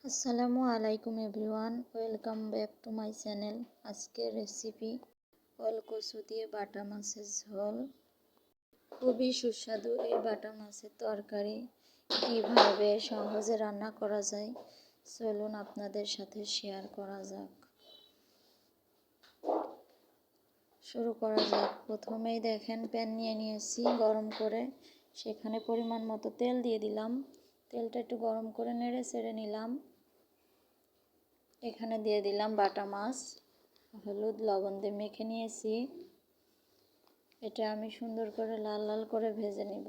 আসসালামু আলাইকুম everyone, welcome back to my channel. আজকের রেসিপি ওল কচু দিয়ে বাটা মাছের ঝোল। খুবই সুস্বাদু এই বাটা মাছের তরকারি কিভাবে সহজে রান্না করা যায় চলুন আপনাদের সাথে শেয়ার করা যাক। শুরু করা যাক। প্রথমেই দেখেন প্যান নিয়ে নিয়েছি গরম করে, সেখানে পরিমাণ মতো তেল দিয়ে দিলাম। তেলটা একটু গরম করে নেড়ে চেড়ে নিলাম। এখানে দিয়ে দিলাম বাটা মাছ, হলুদ লবণ দিয়ে মেখে নিয়েছি। এটা আমি সুন্দর করে লাল লাল করে ভেজে নেব।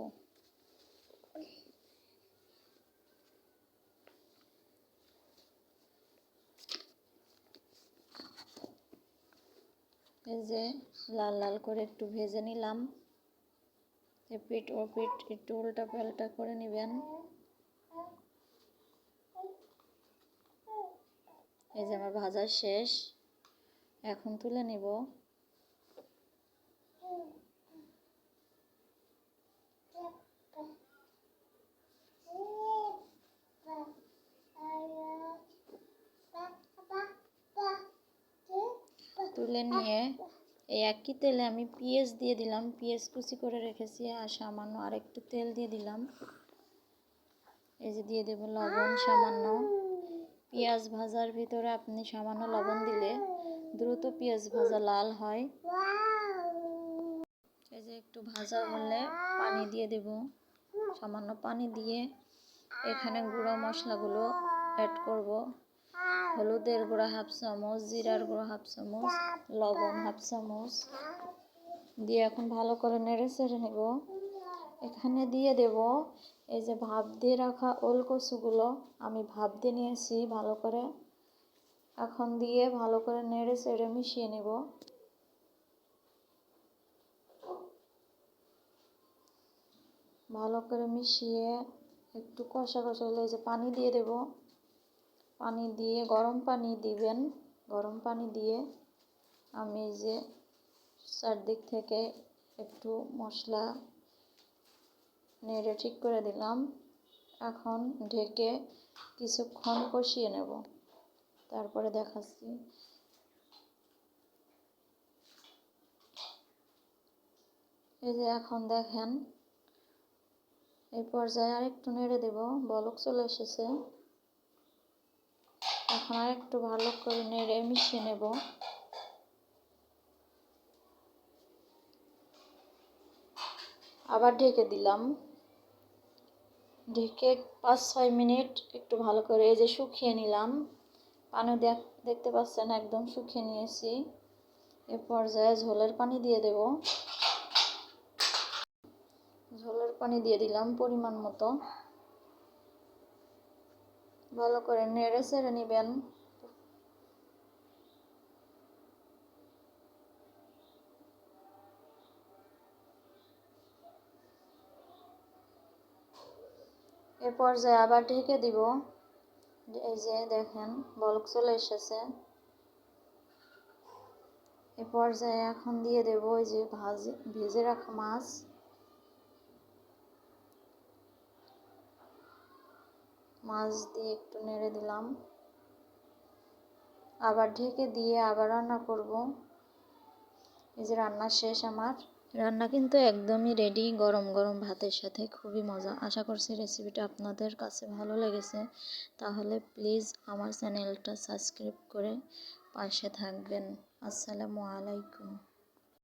এই যে লাল লাল করে একটু ভেজে নিলাম। পিঠ ও পিঠ একটু উল্টা পাল্টা করে নেবেন। এই যে আমার ভাজা শেষ, এখন তুলে নেব। তুলে নিয়ে এই একই তেলে আমি পেঁয়াজ দিয়ে দিলাম। পেঁয়াজ কুচি করে রেখেছি, আর সামান্য আরেকটু তেল দিয়ে দিলাম। এই যে দিয়ে দেব লবণ সামান্য। পেঁয়াজ ভাজার ভিতরে আপনি সামান্য লবণ দিলে দ্রুত পেঁয়াজ ভাজা লাল হয়। এই যে একটু ভাজা হলে পানি দিয়ে দেব। সামান্য পানি দিয়ে এখানে গুঁড়ো মশলাগুলো অ্যাড করব। হলুদের গুঁড়া হাফ চামচ, জিরার গুঁড়ো হাফ চামচ, লবণ হাফ চামচ দিয়ে এখন ভালো করে নেড়ে চেড়ে নেব। এখানে দিয়ে দেব এই যে ভাপ দিয়ে রাখা ওল কচুগুলো, আমি ভাপ দিয়ে নিয়েছি ভালো করে। এখন দিয়ে ভালো করে নেড়ে চেড়ে মিশিয়ে নেব। ভালো করে মিশিয়ে একটু কষা কষা হলে এই যে পানি দিয়ে দেব। পানি দিয়ে গরম পানি দিবেন। গরম পানি দিয়ে আমি এই যে চারদিক থেকে একটু মশলা নেড়ে ঠিক করে দিলাম। এখন ঢেকে কিছুক্ষণ কষিয়ে নেব, তারপরে দেখাচ্ছি। এই যে এখন দেখেন এই পর্যায়ে আরেকটু নেড়ে দেব। বলক চলে এসেছে। এখন আরেকটু ভালো করে নেড়ে মিশিয়ে নেব। আবার ঢেকে দিলাম। ঢেকে 5-6 মিনিট একটু ভালো করে এই যে শুকিয়ে নিলাম। পানি দেখতে পাচ্ছেন একদম শুকিয়ে নিয়েছি। এ পর্যায়ে ঝোলের পানি দিয়ে দেব। ঝোলের পানি দিয়ে দিলাম পরিমাণ মতো। ভালো করে নেড়ে চেড়ে নেবেন। এ পর্যায়ে আবার ঢেকে দিব। এই যে দেখেন বলক চলে এসেছে। এ পর্যায়ে এখন দিয়ে দেব এই যে ভেজে রাখা মাছ। মাছ দিয়ে একটু নেড়ে দিলাম। আবার ঢেকে দিয়ে আবার রান্না করব। এই যে রান্না শেষ আমার। রান্না কিন্তু একদমই রেডি, গরম গরম ভাতের সাথে খুবই মজা। আশা করছি রেসিপিটা আপনাদের কাছে ভালো লেগেছে। তাহলে প্লিজ আমার চ্যানেলটা সাবস্ক্রাইব করে পাশে থাকবেন। আসসালামু আলাইকুম।